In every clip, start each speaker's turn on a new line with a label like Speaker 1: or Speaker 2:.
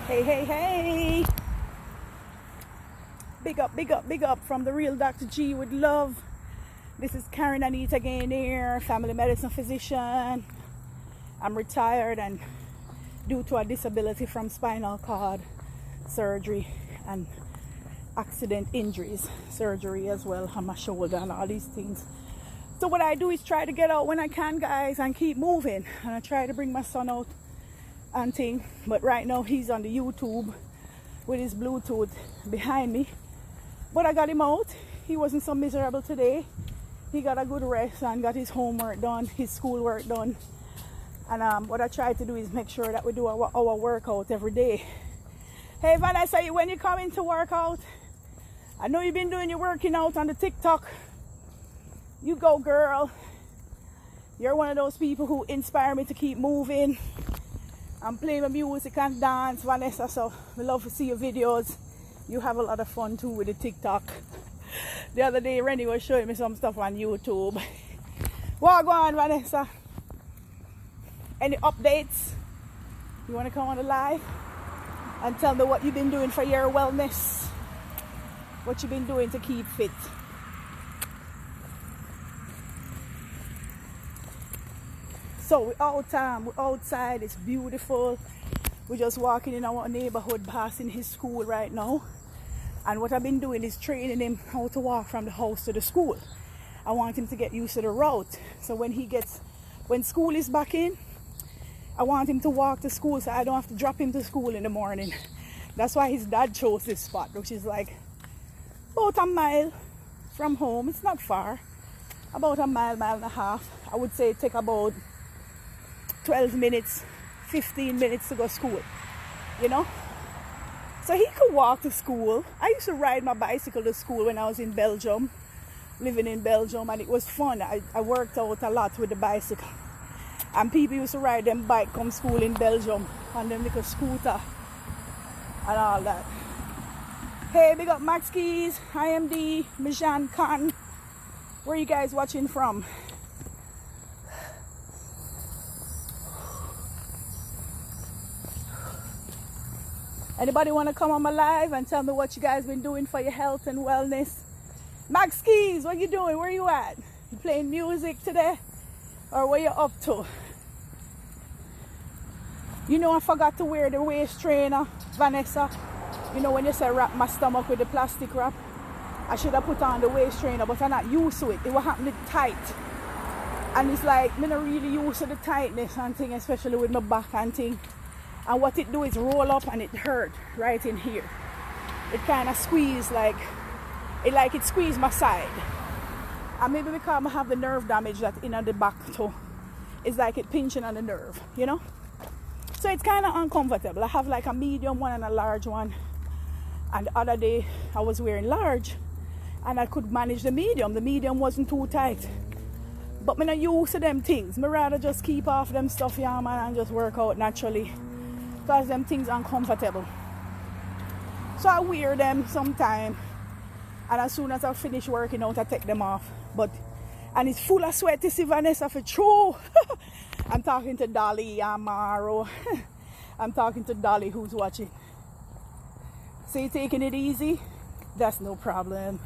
Speaker 1: Hey, hey, hey. Big up, big up, big up from the real Dr. G with love. This is Kaiden Aneita Gaynair, family medicine physician. I'm retired and due to a disability from spinal cord surgery and accident injuries, surgery as well on my shoulder and all these things. So what I do is try to get out when I can, guys, and keep moving. And I try to bring my son out and thing, but right now he's on the YouTube with his Bluetooth behind me. But I got him out. He wasn't so miserable today. He got a good rest and got his homework done, his schoolwork done. And what I try to do is make sure that we do our workout every day. Hey Vanessa, when you come in to work out, I know you've been doing your working out on the TikTok. You go, girl. You're one of those people who inspire me to keep moving. I'm playing my music and dance, Vanessa, so we love to see your videos. You have a lot of fun too with the TikTok. The other day, Rennie was showing me some stuff on YouTube. What go on, Vanessa? Any updates? You want to come on the live and tell me what you've been doing for your wellness? What you've been doing to keep fit? So we're outside, it's beautiful. We're just walking in our neighborhood, passing his school right now. And what I've been doing is training him how to walk from the house to the school. I want him to get used to the route. So when school is back in, I want him to walk to school so I don't have to drop him to school in the morning. That's why his dad chose this spot, which is like about a mile from home. It's not far, about a mile and a half. I would say it take about 12 minutes, 15 minutes to go to school, you know? So he could walk to school. I used to ride my bicycle to school when I was in Belgium, living in Belgium, and it was fun. I worked out a lot with the bicycle. And people used to ride them bike come school in Belgium on them little scooter and all that. Hey, big up Max Keys, IMD, Mijan Khan. Where are you guys watching from? Anybody want to come on my live and tell me what you guys been doing for your health and wellness? Max Keys, what you doing? Where you at? You playing music today? Or what you up to? You know I forgot to wear the waist trainer, Vanessa. You know when you say wrap my stomach with the plastic wrap? I should have put on the waist trainer, but I'm not used to it. It was happening tight. And it's like, I'm not really used to the tightness and thing, especially with my back and thing. And what it do is roll up and it hurt right in here. It kind of squeeze it squeezed my side. And maybe because I have the nerve damage that's in on the back too. It's like it pinching on the nerve, you know? So it's kind of uncomfortable. I have like a medium one and a large one. And the other day I was wearing large and I could manage the medium. The medium wasn't too tight. But I'm not used to them things. I rather just keep off them stuff, yeah, man, and just work out naturally. Because them things are uncomfortable. So I wear them sometime. And as soon as I finish working out, I take them off. And it's full of sweat to see Vanessa for true. I'm talking to Dolly Amaro. I'm talking to Dolly who's watching. So you taking it easy? That's no problem.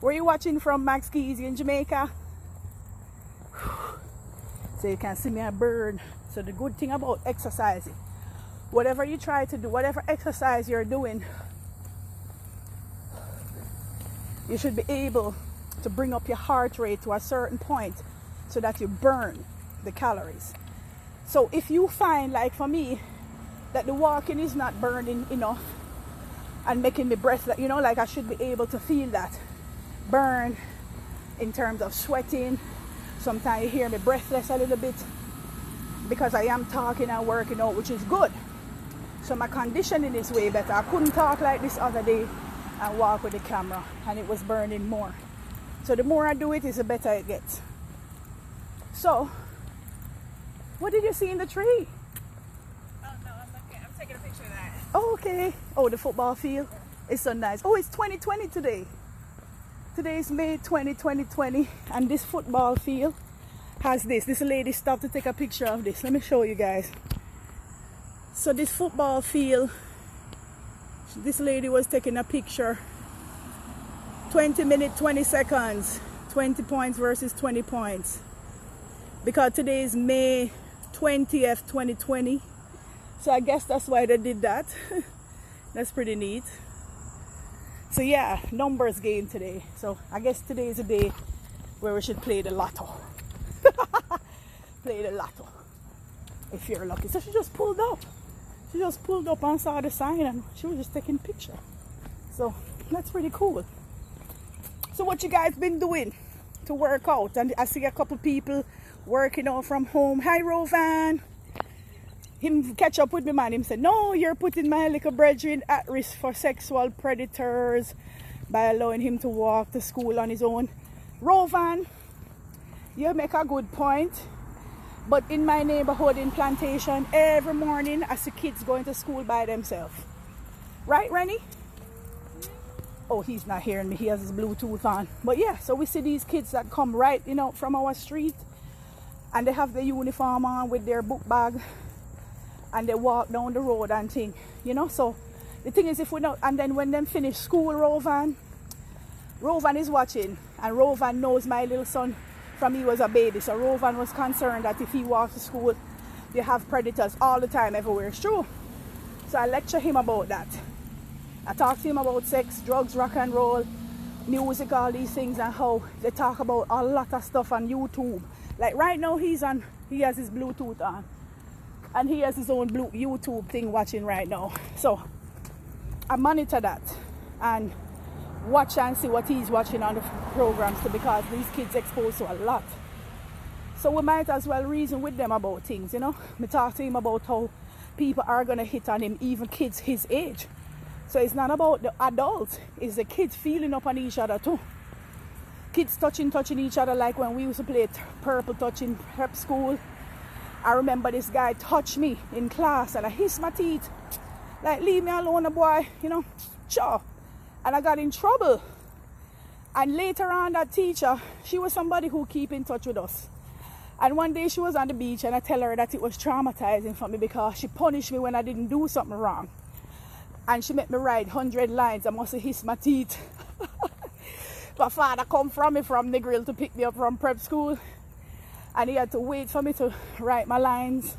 Speaker 1: Where you watching from, Max Keys? You in Jamaica? So you can see me a bird. So the good thing about exercising, whatever you try to do, whatever exercise you're doing, you should be able to bring up your heart rate to a certain point so that you burn the calories. So if you find, like for me, that the walking is not burning enough and making me breathless, you know, like I should be able to feel that burn in terms of sweating. Sometimes you hear me breathless a little bit because I am talking and working out, which is good. So my conditioning is way better. I couldn't talk like this other day and walk with the camera and it was burning more. So the more I do it, is the better it gets. So, what did you see in the tree?
Speaker 2: Oh no, I'm taking a picture of that.
Speaker 1: Oh, okay. Oh, the football field. It's so nice. Oh, it's 2020 today. Today is May 20, 2020, and this football field has this. This lady stopped to take a picture of this. Let me show you guys. So this football field, this lady was taking a picture. 20 minutes, 20 seconds, 20 points versus 20 points. Because today is May 20th, 2020. So I guess that's why they did that. That's pretty neat. So yeah, numbers game today. So I guess today is a day where we should play the lotto. Play the lotto. If you're lucky. So she just pulled up. She just pulled up and saw the sign and she was just taking a picture. So that's pretty cool. So what you guys been doing to work out? And I see a couple people working out from home. Hi Rovan. Him catch up with me, man. Him said, no, you're putting my little brethren at risk for sexual predators by allowing him to walk to school on his own. Rovan, you make a good point. But in my neighborhood in Plantation, every morning I see kids going to school by themselves. Right, Rennie? Oh, he's not hearing me. He has his Bluetooth on. But yeah, so we see these kids that come right, from our street. And they have the uniform on with their book bag. And they walk down the road and thing. So the thing is, if we not, and then when them finish school, Rovan is watching. And Rovan knows my little son from he was a baby. So Rovan was concerned that if he walks to school, they have predators all the time everywhere. It's true. So I lecture him about that. I talk to him about sex, drugs, rock and roll, music, all these things, and how they talk about a lot of stuff on YouTube. Like right now he has his Bluetooth on. And he has his own YouTube thing watching right now. So I monitor that and watch and see what he's watching on the programs too, because these kids exposed to a lot. So we might as well reason with them about things, We talk to him about how people are going to hit on him, even kids his age. So it's not about the adults, it's the kids feeling up on each other too. Kids touching each other, like when we used to play purple touch in prep school. I remember this guy touched me in class and I hissed my teeth. Like, leave me alone, boy, sure. And I got in trouble. And later on, that teacher, she was somebody who keep in touch with us. And one day she was on the beach and I tell her that it was traumatizing for me because she punished me when I didn't do something wrong. And she made me write 100 lines. I must have hissed my teeth. My father come from Negril to pick me up from prep school. And he had to wait for me to write my lines.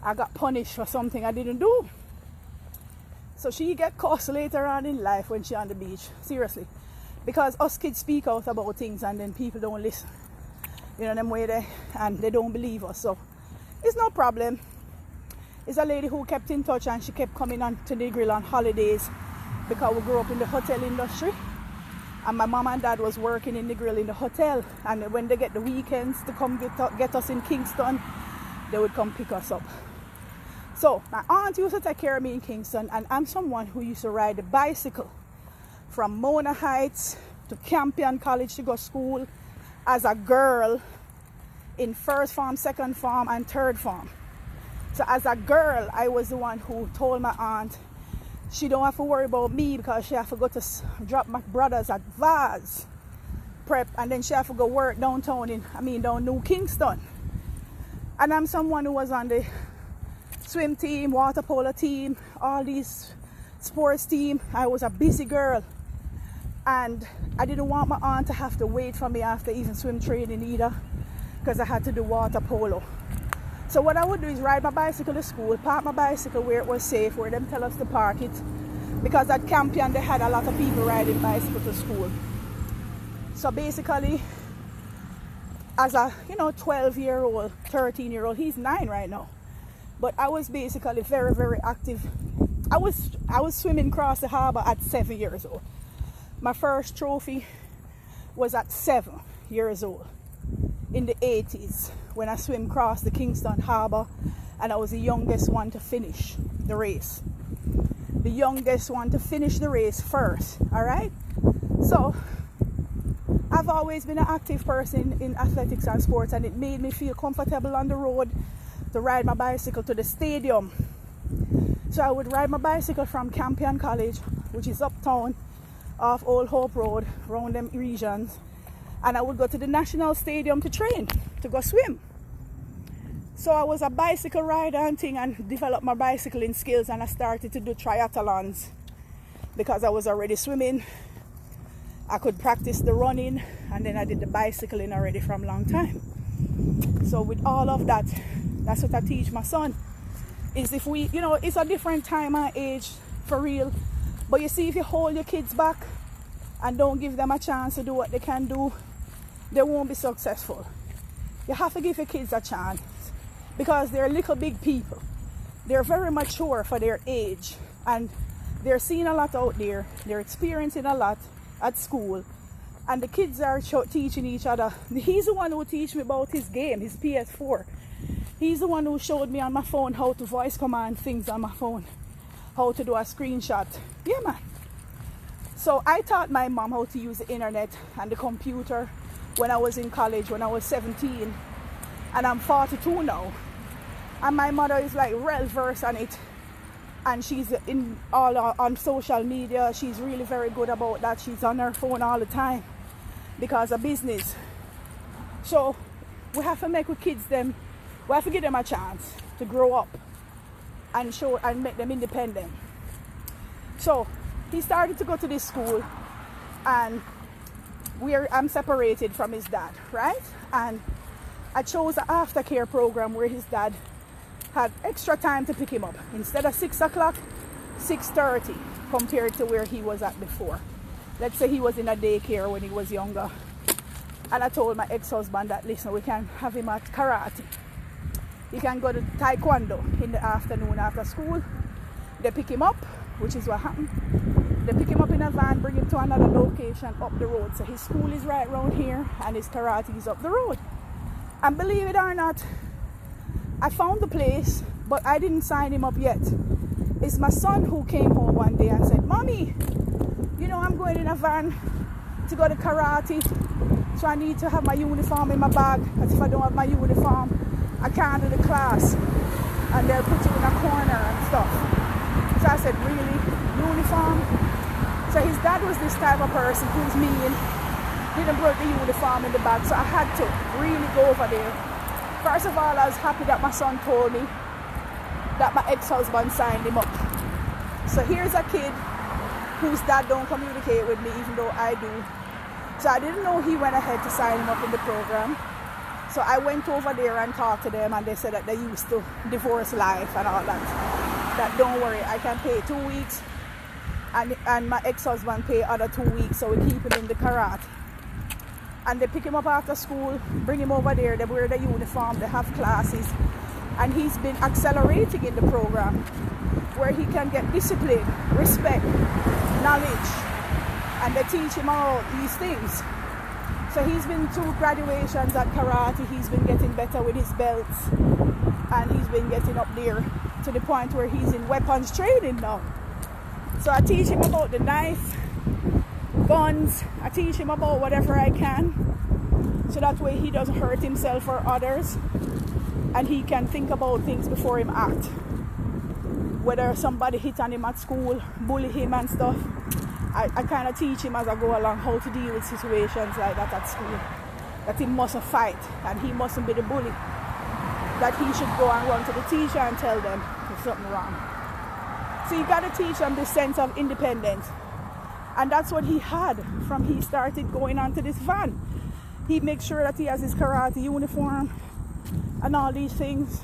Speaker 1: I got punished for something I didn't do. So she get cussed later on in life when she on the beach. Seriously. Because us kids speak out about things and then people don't listen. Them way there. And they don't believe us. So it's no problem. It's a lady who kept in touch and she kept coming on to the grill on holidays because we grew up in the hotel industry. And my mom and dad was working in the grill in the hotel. And when they get the weekends to come get us in Kingston, they would come pick us up. So my aunt used to take care of me in Kingston, and I'm someone who used to ride a bicycle from Mona Heights to Campion College to go to school as a girl in first form, second form, and third form. So as a girl, I was the one who told my aunt she don't have to worry about me because she have to go to drop my brothers at Vaz Prep, and then she have to go work down New Kingston. And I'm someone who was on the swim team, water polo team, all these sports team. I was a busy girl. And I didn't want my aunt to have to wait for me after even swim training either, because I had to do water polo. So what I would do is ride my bicycle to school, park my bicycle where it was safe, where them tell us to park it. Because at Campion they had a lot of people riding bicycle to school. So basically, as a 12-year-old, 13-year-old, he's 9 right now. But I was basically very, very active. I was swimming across the harbor at 7 years old. My first trophy was at 7 years old in the 80s when I swim across the Kingston Harbor, and I was the youngest one to finish the race. The youngest one to finish the race first, all right? So I've always been an active person in athletics and sports, and it made me feel comfortable on the road to ride my bicycle to the stadium. So I would ride my bicycle from Campion College, which is uptown, off Old Hope Road, around them regions, and I would go to the National Stadium to train, to go swim. So I was a bicycle rider and thing, and developed my bicycling skills, and I started to do triathlons because I was already swimming. I could practice the running, and then I did the bicycling already from a long time. So with all of that, that's what I teach my son, is if we, you know, it's a different time and age for real, but you see, if you hold your kids back and don't give them a chance to do what they can do, they won't be successful. You have to give your kids a chance, because they're little big people. They're very mature for their age, and they're seeing a lot out there. They're experiencing a lot at school, and the kids are teaching each other. He's the one who teach me about his game, his PS4. He's the one who showed me on my phone how to voice command things on my phone, how to do a screenshot. Yeah, man. So I taught my mom how to use the internet and the computer when I was in college, when I was 17, and I'm 42 now. And my mother is like well versed on it, and she's in all on social media. She's really very good about that. She's on her phone all the time because of business. So we have to make with kids them, we have to give them a chance to grow up and show and make them independent. So he started to go to this school, and I'm separated from his dad, right? And I chose an aftercare program where his dad had extra time to pick him up. Instead of 6 o'clock, 6:30 compared to where he was at before. Let's say he was in a daycare when he was younger. And I told my ex-husband that, listen, we can have him at karate. He can go to taekwondo in the afternoon after school. They pick him up, which is what happened. They pick him up in a van, bring him to another location up the road. So his school is right around here, and his karate is up the road. And believe it or not, I found the place, but I didn't sign him up yet. It's my son who came home one day and said, Mommy, you know, I'm going in a van to go to karate, so I need to have my uniform in my bag, because if I don't have my uniform, I can't do the class, and they'll put you in a corner and stuff. So I said, really? Uniform? So his dad was this type of person who's mean, didn't put the uniform in the bag, so I had to really go over there. First of all, I was happy that my son told me that my ex-husband signed him up. So here's a kid whose dad don't communicate with me, even though I do. So I didn't know he went ahead to sign him up in the program. So I went over there and talked to them, and they said that they used to divorce life and all that. That don't worry, I can pay 2 weeks, and my ex-husband pay other 2 weeks, so we keep him in the karate. And they pick him up after school, bring him over there, they wear the uniform, they have classes, and he's been accelerating in the program where he can get discipline, respect, knowledge, and they teach him all these things. So he's been through graduations at karate, he's been getting better with his belts, and he's been getting up there to the point where he's in weapons training now. So I teach him about the knife, guns, I teach him about whatever I can, so that way he doesn't hurt himself or others, and he can think about things before him act. Whether somebody hit on him at school, bully him and stuff, I kind of teach him as I go along how to deal with situations like that at school. That he mustn't fight, and he mustn't be the bully. That he should go and run to the teacher and tell them there's something wrong. So you got to teach them this sense of independence. And that's what he had from he started going onto this van. He makes sure that he has his karate uniform and all these things.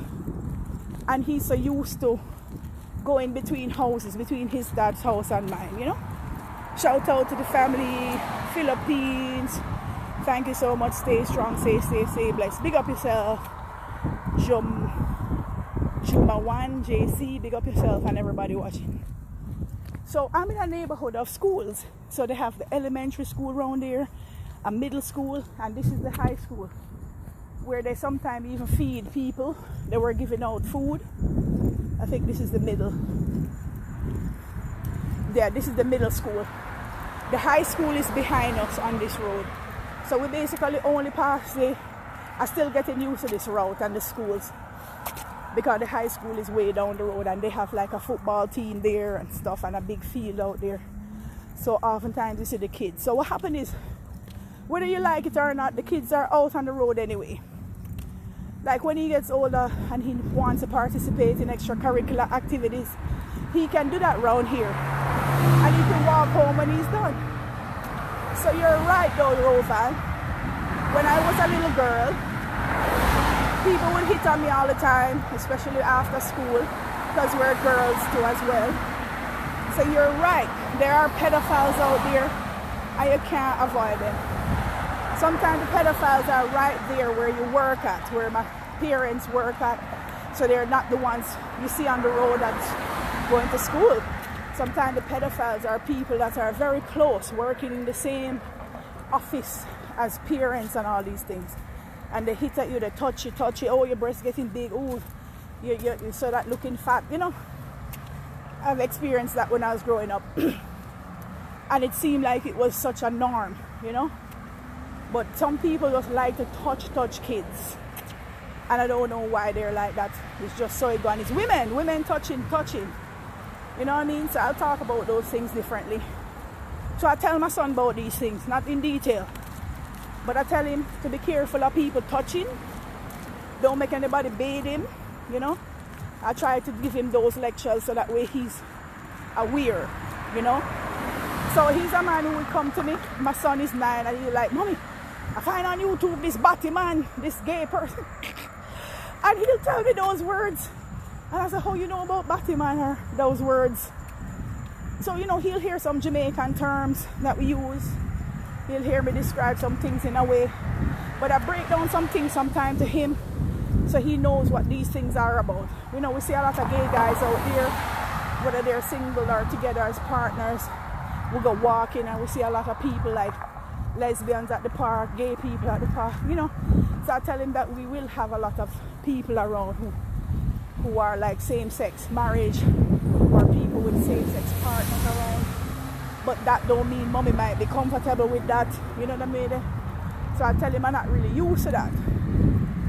Speaker 1: And he's so used to going between houses, between his dad's house and mine, you know. Shout out to the family, Philippines. Thank you so much. Stay strong, stay blessed. Big up yourself. Juma1, JC, big up yourself and everybody watching. So I'm in a neighborhood of schools. So they have the elementary school around there, a middle school, and this is the high school, where they sometimes even feed people. They were giving out food. I think this is the middle. Yeah, this is the middle school. The high school is behind us on this road. So we basically only pass I'm still getting used to this route and the schools, because the high school is way down the road, and they have like a football team there and stuff, and a big field out there. So oftentimes you see the kids. So what happened is, whether you like it or not, the kids are out on the road anyway. like when he gets older and he wants to participate in extracurricular activities, he can do that around here. And he can walk home when he's done. So you're right though, Rovan. When I was a little girl, people would hit on me all the time, especially after school, because we're girls too as well. So you're right. There are pedophiles out there and you can't avoid them. Sometimes the pedophiles are right there where you work at, where my parents work at. So they're not the ones you see on the road that's going to school. Sometimes the pedophiles are people that are very close, working in the same office as parents and all these things. And they hit at you, they touch you, oh, your breast getting big, oh, you saw that looking fat, you know. I've experienced that when I was growing up. And it seemed like it was such a norm, you know. But some people just like to touch kids. And I don't know why they're like that. It's just so it gone. It's women touching. You know what I mean? So I'll talk about those things differently. So I tell my son about these things, not in detail. But I tell him to be careful of people touching. Don't make anybody bathe him, you know. I try to give him those lectures so that way he's aware, you know. So he's a man who will come to me. My son is 9 and he's like, Mommy, I find on YouTube this batty man, this gay person. And he'll tell me those words. And I said, how you know about batty man or those words? So, you know, he'll hear some Jamaican terms that we use. He'll hear me describe some things in a way. But I break down some things sometimes to him so he knows what these things are about. You know, we see a lot of gay guys out there, whether they're single or together as partners. We go walking and we see a lot of people like lesbians at the park, gay people at the park, you know. So I tell him that we will have a lot of people around who are like same-sex marriage or people with same-sex partners around. But that don't mean Mommy might be comfortable with that, you know what I mean? So I tell him I'm not really used to that.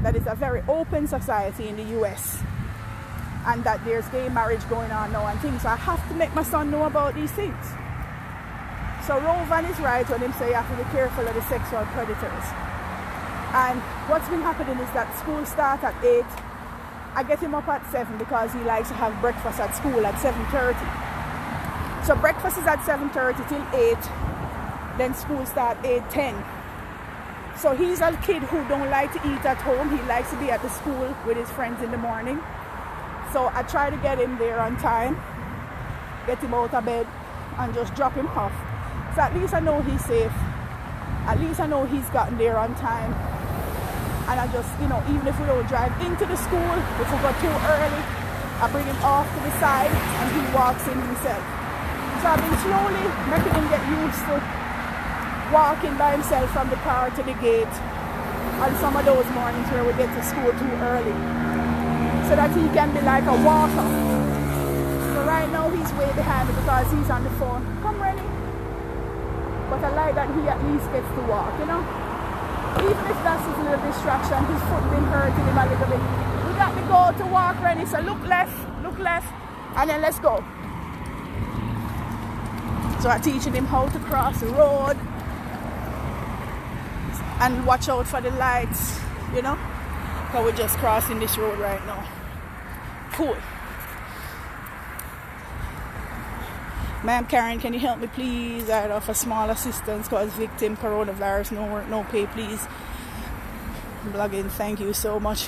Speaker 1: That it's a very open society in the US and that there's gay marriage going on now and things. So I have to make my son know about these things. So Rovan is right when he say you have to be careful of the sexual predators. And what's been happening is that school starts at 8. I get him up at 7 because he likes to have breakfast at school at 7:30. So breakfast is at 7:30 till 8. Then school starts 8:10. So he's a kid who don't like to eat at home. He likes to be at the school with his friends in the morning. So I try to get him there on time, get him out of bed and just drop him off. So at least I know he's safe. At least I know he's gotten there on time. And I just, you know, even if we don't drive into the school, if we go too early, I bring him off to the side and he walks in himself. So I've been slowly making him get used to walking by himself from the car to the gate on some of those mornings where we get to school too early, so that he can be like a walker. So right now he's way behind me because he's on the phone. Come, Rennie. But I like that he at least gets to walk, you know. Even if that's his little distraction, his foot been hurting him a little bit. We got to go to walk, Rennie. So look left, and then let's go. So I'm teaching him how to cross the road and watch out for the lights, you know. So we're just crossing this road right now. Cool. Ma'am Karen, can you help me please? I'd offer small assistance because victim coronavirus, no work, no pay, please. Blogging, thank you so much.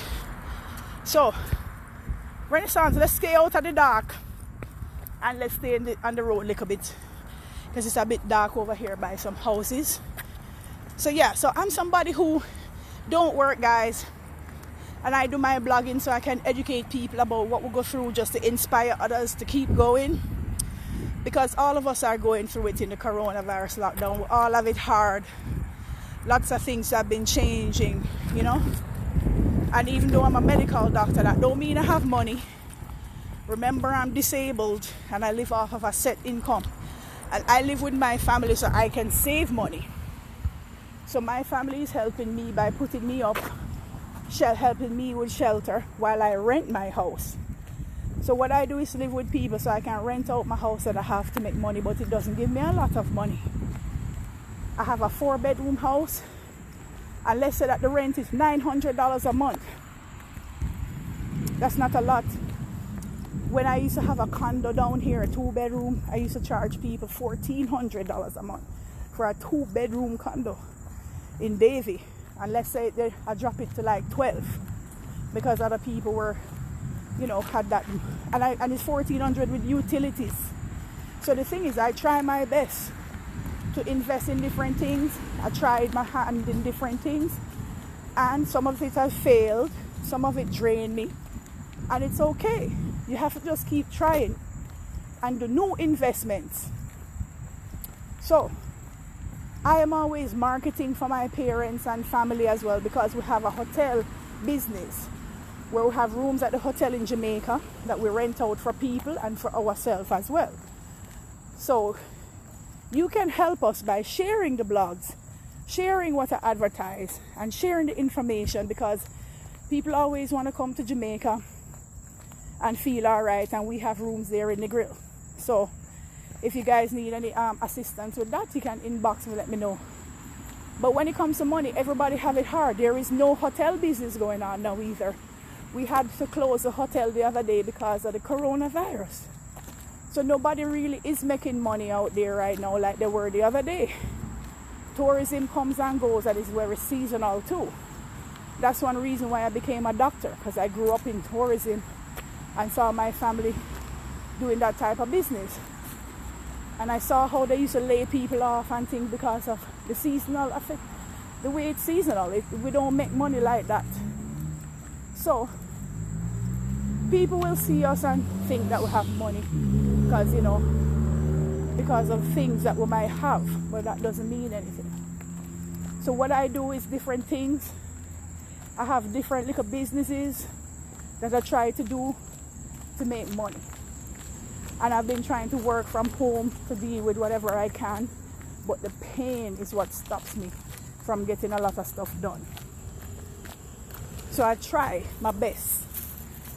Speaker 1: So, Renaissance, let's stay out of the dark and let's stay on the road a little bit because it's a bit dark over here by some houses. So yeah, so I'm somebody who don't work, guys, and I do my blogging so I can educate people about what we go through just to inspire others to keep going. Because all of us are going through it in the coronavirus lockdown. We all have it hard. Lots of things have been changing, you know. And even though I'm a medical doctor, that don't mean I have money. Remember, I'm disabled and I live off of a set income. And I live with my family so I can save money. So my family is helping me by putting me up, helping me with shelter while I rent my house. So what I do is live with people so I can rent out my house and I have to make money, but it doesn't give me a lot of money. I have a 4-bedroom house, and let's say that the rent is $900 a month. That's not a lot. When I used to have a condo down here, a 2-bedroom, I used to charge people $1,400 a month for a 2-bedroom condo in Davie. And let's say I drop it to like 12 because other people were, you know, had that. And it's $1,400 with utilities. So the thing is, I try my best to invest in different things. I tried my hand in different things. And some of it has failed. Some of it drained me. And it's okay. You have to just keep trying and do new investments. So I am always marketing for my parents and family as well, because we have a hotel business where we have rooms at the hotel in Jamaica that we rent out for people and for ourselves as well. So you can help us by sharing the blogs, sharing what I advertise, and sharing the information, because people always want to come to Jamaica and feel alright, and we have rooms there in the grill. So if you guys need any assistance with that, you can inbox me, let me know. But when it comes to money, everybody have it hard. There is no hotel business going on now either. We had to close the hotel the other day because of the coronavirus. So nobody really is making money out there right now like they were the other day. Tourism comes and goes, and it's very seasonal too. That's one reason why I became a doctor, because I grew up in tourism and saw my family doing that type of business. And I saw how they used to lay people off and things because of the seasonal effect. The way it's seasonal, we don't make money like that. So people will see us and think that we have money because, you know, because of things that we might have, but that doesn't mean anything. So what I do is different things. I have different little businesses that I try to do to make money. And I've been trying to work from home to deal with whatever I can, but the pain is what stops me from getting a lot of stuff done. So I try my best.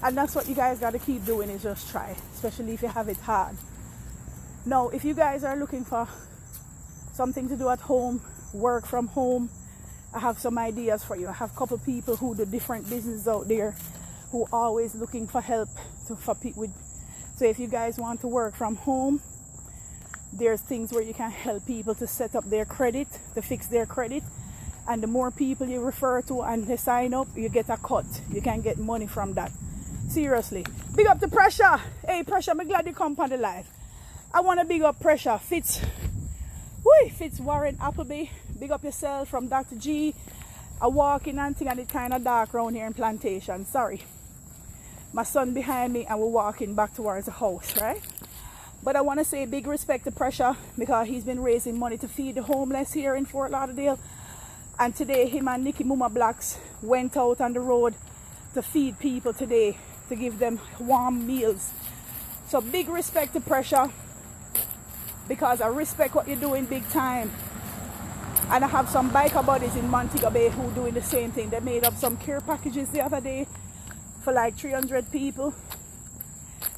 Speaker 1: And that's what you guys got to keep doing, is just try, especially if you have it hard. Now, if you guys are looking for something to do at home, work from home, I have some ideas for you. I have a couple people who do different businesses out there who are always looking for help for people with. So if you guys want to work from home, there's things where you can help people to set up their credit, to fix their credit. And the more people you refer to and they sign up, you get a cut. You can get money from that. Seriously. Big up to Pressure. Hey, Pressure, I'm glad you come on the live. I want to big up Pressure. Fitz Warren Appleby. Big up yourself from Dr. G. I walk in and thing, and it's kind of dark around here in Plantation. Sorry. My son behind me and we're walking back towards the house, right? But I want to say big respect to Pressure, because he's been raising money to feed the homeless here in Fort Lauderdale. And today him and Nikki Muma Blacks went out on the road to feed people today, to give them warm meals. So big respect to Pressure, because I respect what you're doing big time. And I have some biker buddies in Montego Bay who doing the same thing. They made up some care packages the other day for like 300 people.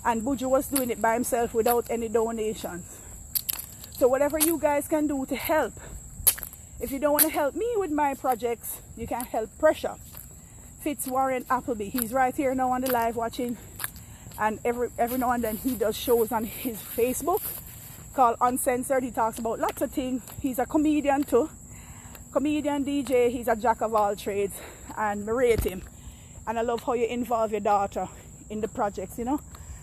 Speaker 1: And Buju was doing it by himself without any donations. So whatever you guys can do to help. If you don't want to help me with my projects, you can help Pressure. Fitz Warren Appleby. He's right here now on the live watching. And every now and then he does shows on his Facebook called Uncensored. He talks about lots of things. He's a comedian too. Comedian, DJ, he's a jack of all trades. And I rate him. And I love how you involve your daughter in the projects, you know.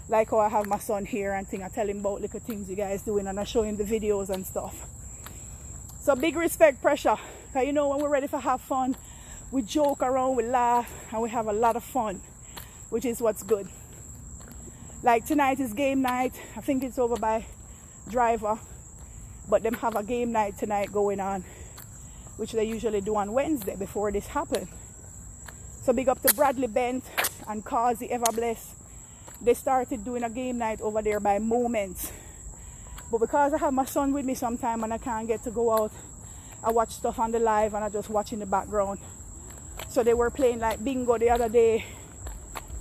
Speaker 1: Like how I have my son here and thing. I tell him about little things you guys doing and I show him the videos and stuff. So big respect, Pressure. Because you know, when we're ready to have fun, we joke around, we laugh, and we have a lot of fun, which is what's good. Like tonight is game night. I think it's over by Driver, but them have a game night tonight going on, which they usually do on Wednesday before this happens. So big up to Bradley Bent and Causey Everbless. They started doing a game night over there by Moments. But because I have my son with me sometime and I can't get to go out, I watch stuff on the live and I just watch in the background. So they were playing like bingo the other day,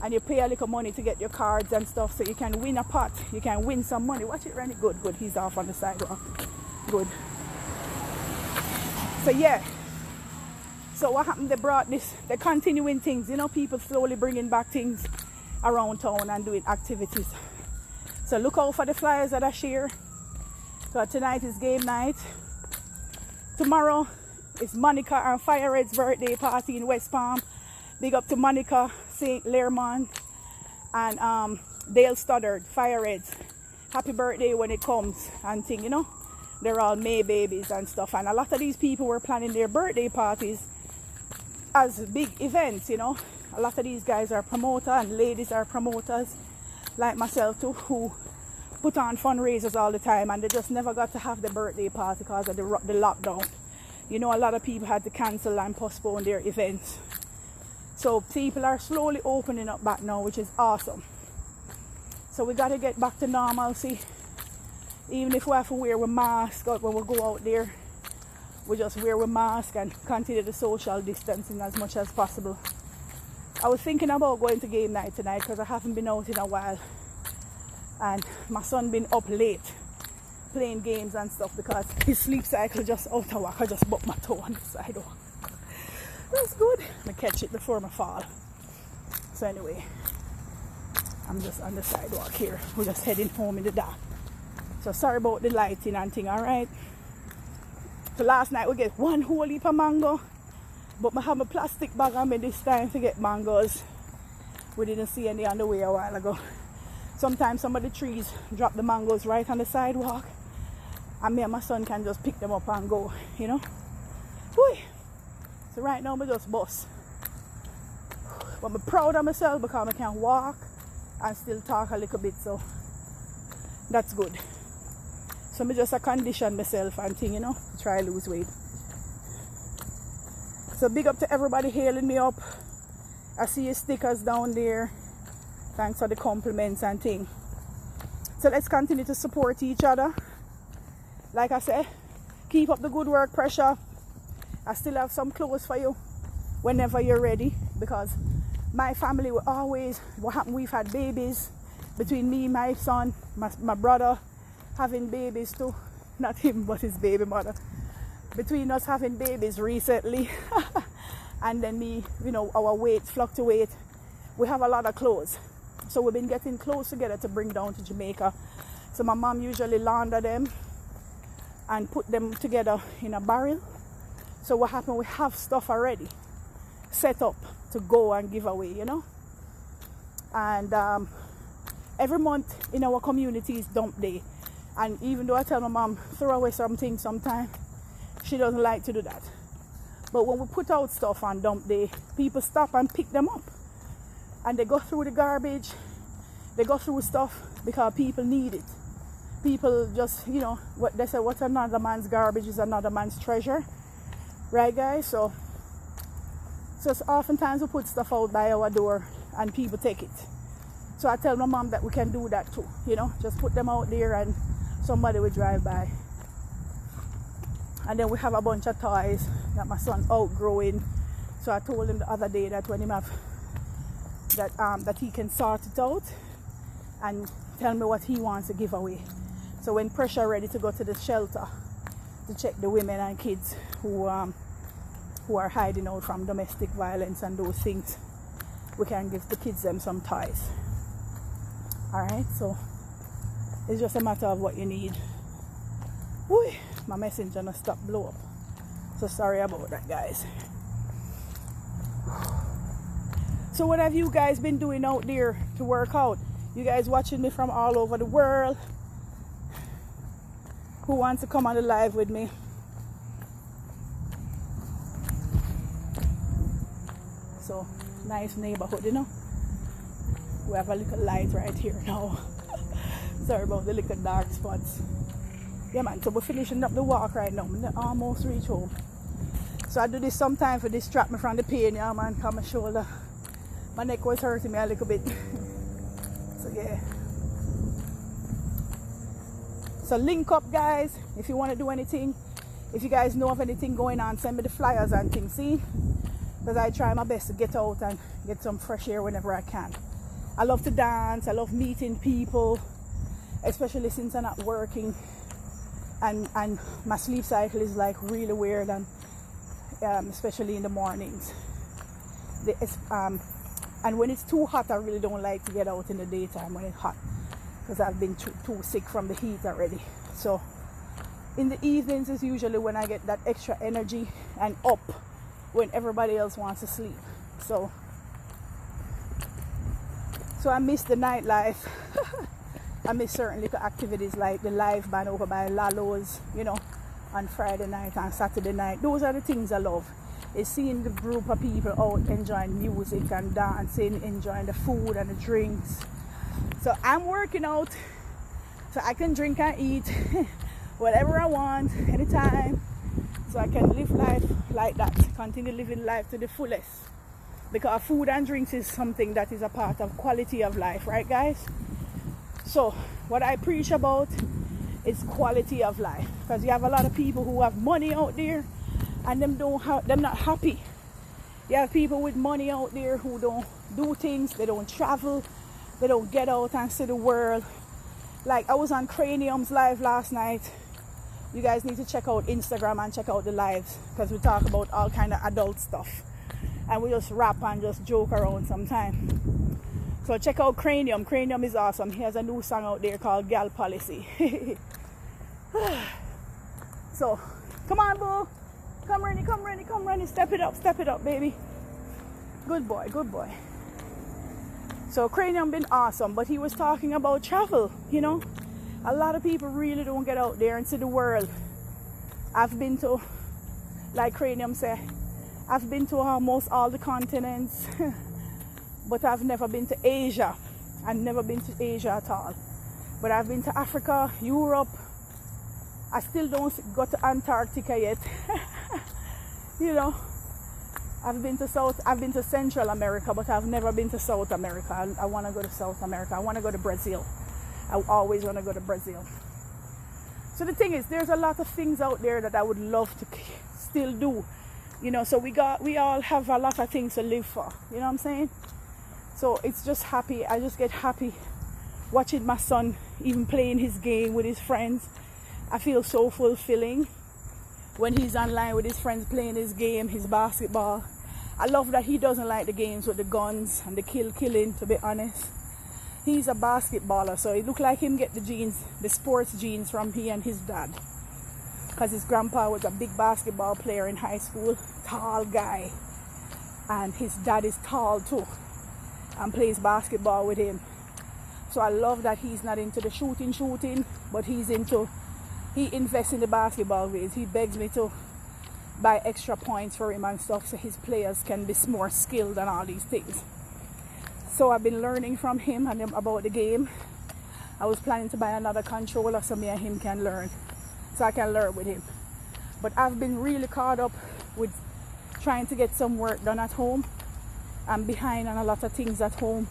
Speaker 1: and you pay a little money to get your cards and stuff, so you can win a pot. You can win some money. Watch it, Rennie. Good. He's off on the sidewalk. Good. So yeah. So what happened? They brought this. They're continuing things. You know, people slowly bringing back things. around town and doing activities. So look out for the flyers that I share. So tonight is game night. Tomorrow is Monica and Fire Red's birthday party in West Palm. Big up to Monica, St. Lermont, and Dale Stoddard, Fire Reds. Happy birthday when it comes and thing, you know. They're all May babies and stuff. And a lot of these people were planning their birthday parties as big events, you know. A lot of these guys are promoters and ladies are promoters, like myself too, who put on fundraisers all the time, and they just never got to have the birthday party because of the lockdown. You know, a lot of people had to cancel and postpone their events. So people are slowly opening up back now, which is awesome. So we got to get back to normalcy. Even if we have to wear a mask when we go out there, we just wear a mask and continue the social distancing as much as possible. I was thinking about going to game night tonight because I haven't been out in a while. And my son been up late playing games and stuff because his sleep cycle just out of whack. I just bumped my toe on the sidewalk. That's good. I catch it before I fall. So anyway, I'm just on the sidewalk here. We're just heading home in the dark. So sorry about the lighting and thing, alright? So last night we get one whole heap of mango. But I have a plastic bag on me this time to get mangoes. We didn't see any on the way a while ago. Sometimes some of the trees drop the mangoes right on the sidewalk. And me and my son can just pick them up and go, you know? Whew. So right now, I just bust. But I'm proud of myself because I can walk and still talk a little bit, so that's good. So I just condition myself and thing, you know, to try to lose weight. So big up to everybody hailing me up. I see your stickers down there. Thanks for the compliments and thing. So let's continue to support each other. Like I said, keep up the good work, Pressure. I still have some clothes for you whenever you're ready, because my family will always, what happened, we've had babies between me, my son, my brother having babies too. Not him, but his baby mother. Between us having babies recently and then me, you know, our weight fluctuate. We have a lot of clothes. So we've been getting clothes together to bring down to Jamaica. So my mom usually launder them and put them together in a barrel. So what happened, we have stuff already set up to go and give away, you know. And every month in our community is dump day. And even though I tell my mom, throw away something sometime, she doesn't like to do that. But when we put out stuff on dump day, people stop and pick them up. And they go through the garbage, they go through stuff because people need it. People just, you know, what they say, what's another man's garbage is another man's treasure. Right, guys? So oftentimes we put stuff out by our door and people take it. So I tell my mom that we can do that too, you know, just put them out there and somebody will drive by. And then we have a bunch of toys that my son outgrowing. So I told him the other day that when him have that he can sort it out and tell me what he wants to give away. So when Pressure ready to go to the shelter to check the women and kids who are hiding out from domestic violence and those things, we can give the kids them some toys. Alright, so it's just a matter of what you need. Whoo, my messenger not stop blow up. So sorry about that, guys. So what have you guys been doing out there to work out? You guys watching me from all over the world? Who wants to come on the live with me? So nice neighborhood, you know. We have a little light right here now. Sorry about the little dark spots. Yeah man, so we're finishing up the walk right now. We almost reach home. So I do this sometimes to distract me from the pain, yeah man, because my shoulder, my neck was hurting me a little bit. So yeah. So link up, guys, if you want to do anything. If you guys know of anything going on, send me the flyers and things, see? Because I try my best to get out and get some fresh air whenever I can. I love to dance, I love meeting people, especially since I'm not working and my sleep cycle is like really weird, and especially in the mornings. And when it's too hot, I really don't like to get out in the daytime when it's hot, because I've been too sick from the heat already. So in the evenings is usually when I get that extra energy and up when everybody else wants to sleep. So I miss the nightlife. I miss certain little activities like the live band over by Lalo's, you know, on Friday night and Saturday night. Those are the things I love. Is seeing the group of people out enjoying music and dancing, enjoying the food and the drinks. So I'm working out so I can drink and eat whatever I want anytime, so I can live life like that, continue living life to the fullest, because food and drinks is something that is a part of quality of life, right guys? So what I preach about is quality of life, because you have a lot of people who have money out there and they're not happy. You have people with money out there who don't do things, they don't travel, they don't get out and see the world. Like I was on Cranium's live last night. You guys need to check out Instagram and check out the lives, because we talk about all kind of adult stuff and we just rap and just joke around sometimes. So check out Cranium. Cranium is awesome. He has a new song out there called Gal Policy. So come on, boo. Come Rennie. Step it up, baby. Good boy. So Cranium been awesome, but he was talking about travel, you know. A lot of people really don't get out there and see the world. I've been to, like Cranium said, I've been to almost all the continents, but I've never been to Asia. I've never been to Asia at all. But I've been to Africa, Europe. I still don't go to Antarctica yet. You know, I've been to Central America, but I've never been to South America. I want to go to South America. I want to go to Brazil. I always want to go to Brazil. So the thing is, there's a lot of things out there that I would love to still do, you know. So we all have a lot of things to live for, you know what I'm saying? So it's just happy. I just get happy watching my son even playing his game with his friends. I feel so fulfilling when he's online with his friends playing his game, his basketball. I love that he doesn't like the games with the guns and the killing, to be honest. He's a basketballer, so it looked like him get the sports genes from he and his dad, because his grandpa was a big basketball player in high school, tall guy, and his dad is tall too and plays basketball with him. So I love that he's not into the shooting, but he invests in the basketball ways. He begs me to buy extra points for him and stuff, so his players can be more skilled and all these things. So I've been learning from him and about the game. I was planning to buy another controller so me and him can learn, so I can learn with him. But I've been really caught up with trying to get some work done at home. I'm behind on a lot of things at home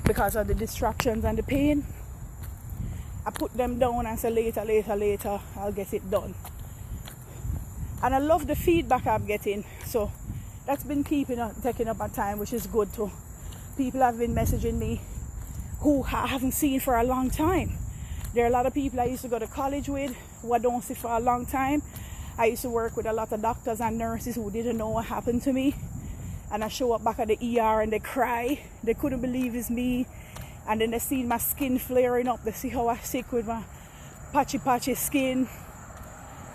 Speaker 1: because of the distractions and the pain. I put them down and say later, I'll get it done. And I love the feedback I'm getting, so that's been taking up my time, which is good too. People have been messaging me who I haven't seen for a long time. There are a lot of people I used to go to college with who I don't see for a long time. I used to work with a lot of doctors and nurses who didn't know what happened to me, and I show up back at the ER and they cry. They couldn't believe it's me. And then they see my skin flaring up. They see how I'm sick with my patchy skin.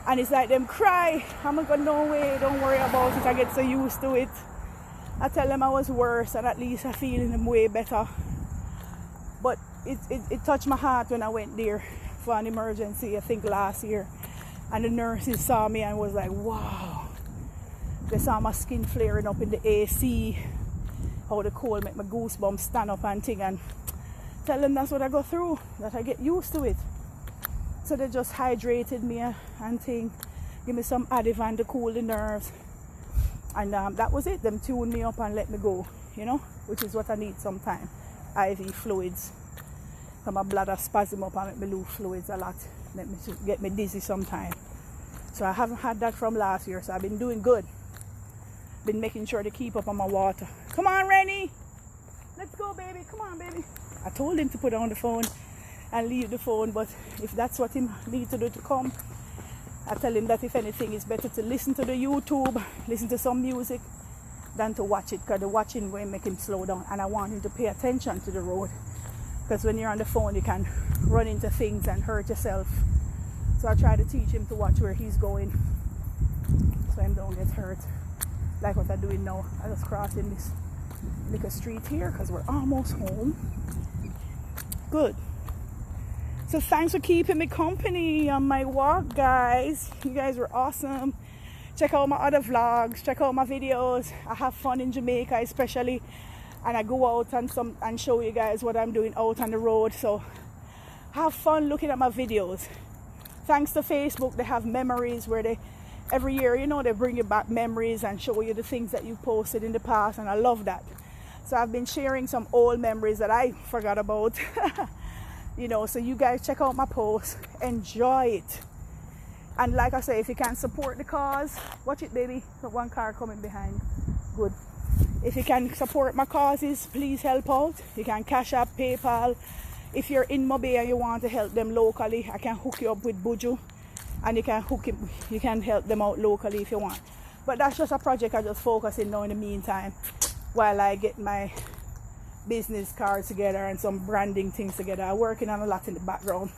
Speaker 1: And it's like them cry. I'm like, no way, don't worry about it. I get so used to it. I tell them I was worse, and at least I feel in them way better. But it touched my heart when I went there for an emergency, I think last year. And the nurses saw me and was like, wow. They saw my skin flaring up in the AC. How the cold make my goosebumps stand up and thing. And tell them that's what I go through, that I get used to it. So they just hydrated me and thing, give me some Ativan to cool the nerves, and that was it. Them tuned me up and let me go, you know, which is what I need sometimes. IV fluids, so my bladder spasm up and make me lose fluids a lot, get me dizzy sometimes. So I haven't had that from last year, so I've been doing good. Been making sure to keep up on my water. Come on, Rennie, let's go, baby. Come on, baby. I told him to put on the phone and leave the phone, but if that's what he needs to do to come, I tell him that if anything, it's better to listen to the YouTube, listen to some music, than to watch it, because the watching will make him slow down, and I want him to pay attention to the road, because when you're on the phone you can run into things and hurt yourself. So I try to teach him to watch where he's going so him don't get hurt, like what I'm doing now. I just crossing this little street here because we're almost home. Good. So thanks for keeping me company on my walk, guys. You guys were awesome. Check out my other vlogs, check out my videos. I have fun in Jamaica especially, and I go out and show you guys what I'm doing out on the road. So have fun looking at my videos. Thanks to Facebook, they have memories where they every year, you know, they bring you back memories and show you the things that you posted in the past, and I love that. So I've been sharing some old memories that I forgot about. You know, so you guys check out my posts, enjoy it. And like I say, if you can support the cause, watch it, baby. Got one car coming behind. Good. If you can support my causes, please help out. You can Cash App, PayPal. If you're in Mobay and you want to help them locally, I can hook you up with Buju, and you can help them out locally if you want. But that's just a project I just focus in now in the meantime, while I get my business cards together and some branding things together. I'm working on a lot in the background,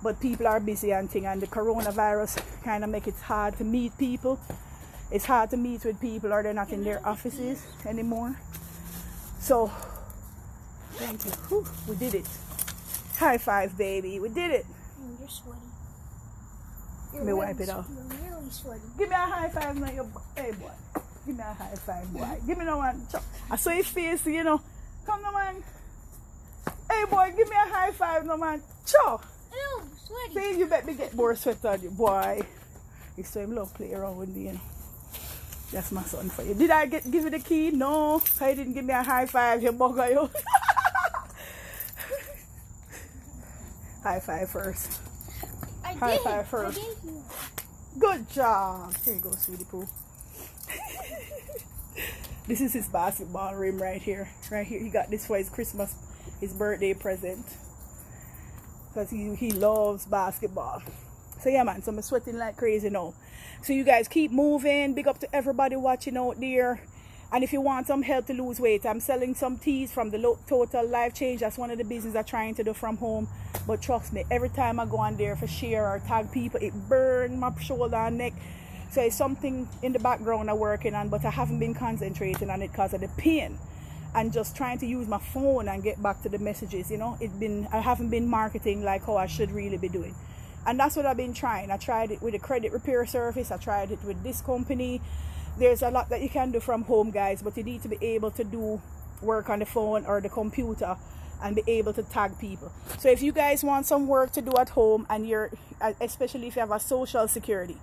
Speaker 1: but people are busy and thing, and the coronavirus kind of make it hard to meet people. It's hard to meet with people, or they're not in their offices anymore. So thank you. Whew, we did it. High five, baby. We did it.
Speaker 2: You're sweaty.
Speaker 1: Let me wipe it off.
Speaker 2: You're really sweaty.
Speaker 1: Give me a high five now, hey boy. Give me a high five, boy. Give me no one. I saw your face, you know. Come no man. Hey boy, give me a high five no man. Cho.
Speaker 2: Ew, sweaty.
Speaker 1: See, you bet me get more sweat on you, boy. You saw him love play around with me, you know. That's my son for you. Did I give you the key? No. I didn't give me a high five, you bugger you. High five first. High five first. Good job. Here you go, sweetie poo. This is his basketball rim right here. Right here. He got this for his Christmas, his birthday present. Because he loves basketball. So yeah, man. So I'm sweating like crazy now. So you guys keep moving. Big up to everybody watching out there. And if you want some help to lose weight, I'm selling some teas from the Total Life Change. That's one of the business I'm trying to do from home. But trust me, every time I go on there for share or tag people, it burns my shoulder and neck. So it's something in the background I'm working on, but I haven't been concentrating on it because of the pain. And just trying to use my phone and get back to the messages, you know. I haven't been marketing like how I should really be doing. And that's what I've been trying. I tried it with a credit repair service. I tried it with this company. There's a lot that you can do from home, guys, but you need to be able to do work on the phone or the computer and be able to tag people. So if you guys want some work to do at home, and you're, especially if you have a social security,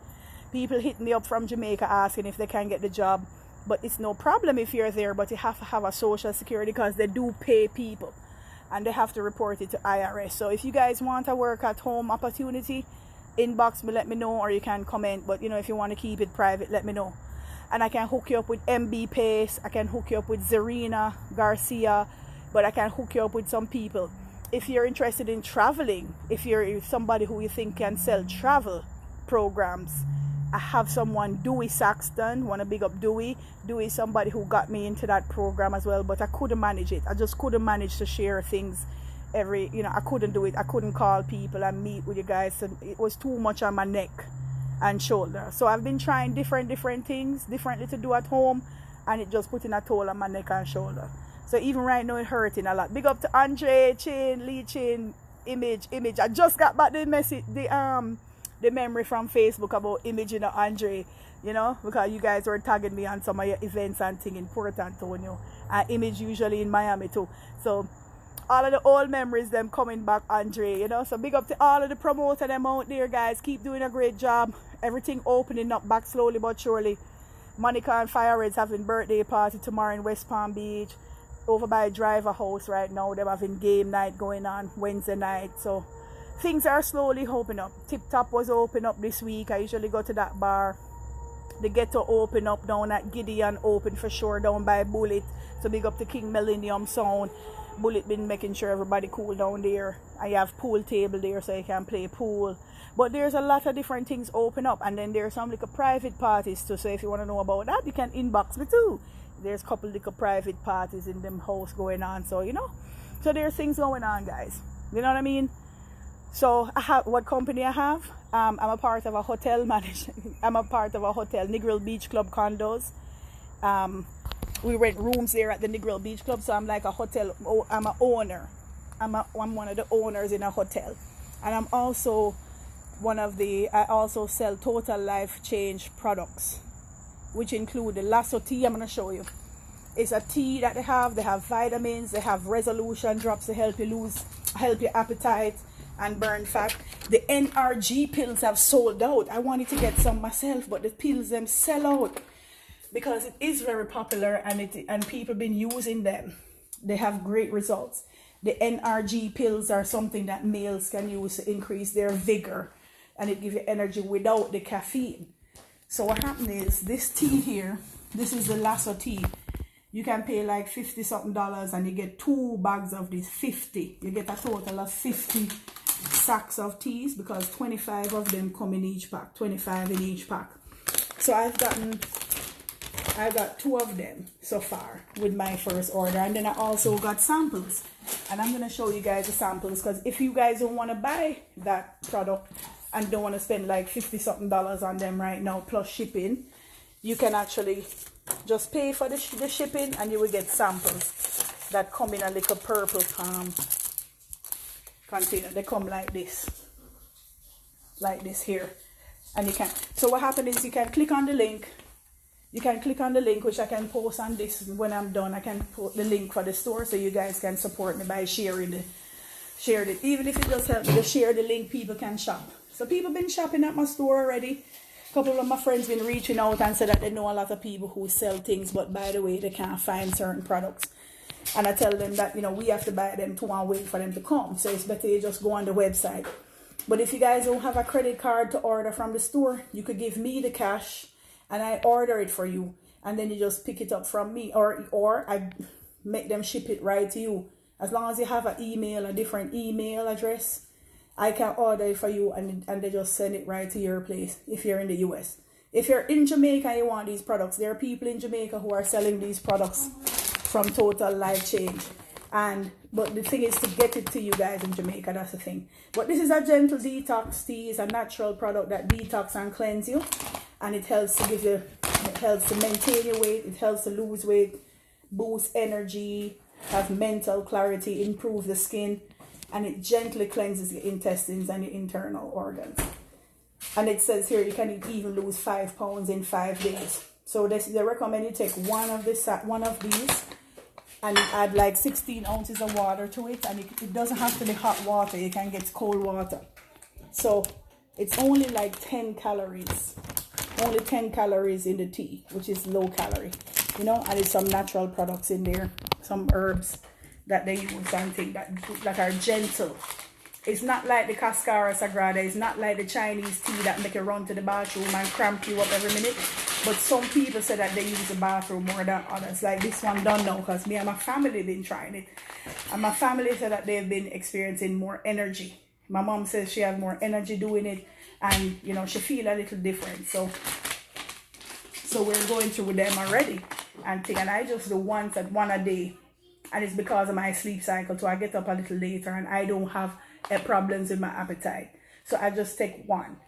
Speaker 1: people hit me up from Jamaica asking if they can get the job, but it's no problem if you're there, but you have to have a social security because they do pay people and they have to report it to IRS. So if you guys want a work at home opportunity, inbox me, let me know, or you can comment. But you know, if you want to keep it private, let me know. And I can hook you up with MB Pace, I can hook you up with Zarina Garcia, but I can hook you up with some people. If you're interested in traveling, if you're somebody who you think can sell travel programs, I have someone, Dewey Saxton. Want to big up Dewey. Dewey is somebody who got me into that program as well, but I couldn't manage it. I just couldn't manage to share things I couldn't do it. I couldn't call people and meet with you guys, and it was too much on my neck and shoulder. So I've been trying different things differently to do at home, and it just putting a toll on my neck and shoulder. So even right now it's hurting a lot. Big up to Andre, Chin, Lee Chin, Image. I just got back the message, the memory from Facebook about Image and Andre, you know, because you guys were tagging me on some of your events and thing in Port Antonio, and Image usually in Miami too. So all of the old memories them coming back, Andre, you know. So big up to all of the promoter them out there, guys. Keep doing a great job. Everything opening up back slowly but surely. Monica and Fire Reds having birthday party tomorrow in West Palm Beach. Over by Driver House right now, they're having game night going on Wednesday night. So things are slowly opening up. Tip Top was open up this week. I usually go to that bar. The Ghetto open up down at Gideon, open for sure down by Bullet. So big up to King Millennium Sound. Bullet been making sure everybody cool down there. I have pool table there so you can play pool. But there's a lot of different things open up, and then there's some little private parties too. So if you want to know about that, you can inbox me too. There's a couple little private parties in them house going on. So so there's things going on, guys. You know what I mean? So I have what company I have. I'm a part of a hotel I'm a part of a hotel, Negril Beach Club condos. We rent rooms there at the Negril Beach Club, so I'm like a hotel. I'm an owner. I'm one of the owners in a hotel, and I'm also I also sell total life change products, which include the Lasso tea. I'm going to show you. It's a tea that they have vitamins, they have resolution drops to help your appetite and burn fat. The NRG pills have sold out. I wanted to get some myself, but the pills them sell out because it is very popular, and people been using them. They have great results. The NRG pills are something that males can use to increase their vigor, and it gives you energy without the caffeine. So what happened is, this tea here, this is the Lasso tea. You can pay like $50 something and you get 2 bags of this. 50. You get a total of 50 sacks of teas, because 25 of them come in each pack. 25 in each pack. So I've got 2 of them so far with my first order, and then I also got samples, and I'm going to show you guys the samples, because if you guys don't want to buy that product and don't want to spend like $50 something on them right now plus shipping, you can actually just pay for the shipping, and you will get samples that come in a little purple container. They come like this here, and you can, so what happens is you can click on the link. You can click on the link, which I can post on this when I'm done. I can put the link for the store so you guys can support me by sharing it. Even if it just helps me to share the link, people can shop. So people been shopping at my store already. A couple of my friends been reaching out and said that they know a lot of people who sell things, but by the way, they can't find certain products. And I tell them that, we have to buy them too and wait for them to come. So it's better you just go on the website. But if you guys don't have a credit card to order from the store, you could give me the cash and I order it for you, and then you just pick it up from me, or I make them ship it right to you. As long as you have a different email address, I can order it for you, and they just send it right to your place if you're in the US. If you're in Jamaica and you want these products, there are people in Jamaica who are selling these products from Total Life Change. But the thing is to get it to you guys in Jamaica, that's the thing. But this is a gentle detox tea. It's a natural product that detox and cleanse you. And it helps to maintain your weight, it helps to lose weight, boost energy, have mental clarity, improve the skin, and it gently cleanses your intestines and your internal organs. And it says here you can even lose 5 pounds in 5 days. So they recommend you take one of these and add like 16 ounces of water to it, and it doesn't have to be hot water, you can get cold water. So it's only like 10 calories. Only 10 calories in the tea, which is low calorie, and it's some natural products in there, some herbs that they use and things that are gentle. It's not like the Cascara Sagrada. It's not like the Chinese tea that make you run to the bathroom and cramp you up every minute. But some people say that they use the bathroom more than others. Like this one done now, because me and my family been trying it, and my family said that they've been experiencing more energy. My mom says she has more energy doing it, and she feel a little different. So we're going through with them already, and I just do one a day, and it's because of my sleep cycle. So I get up a little later, and I don't have problems with my appetite. So I just take one.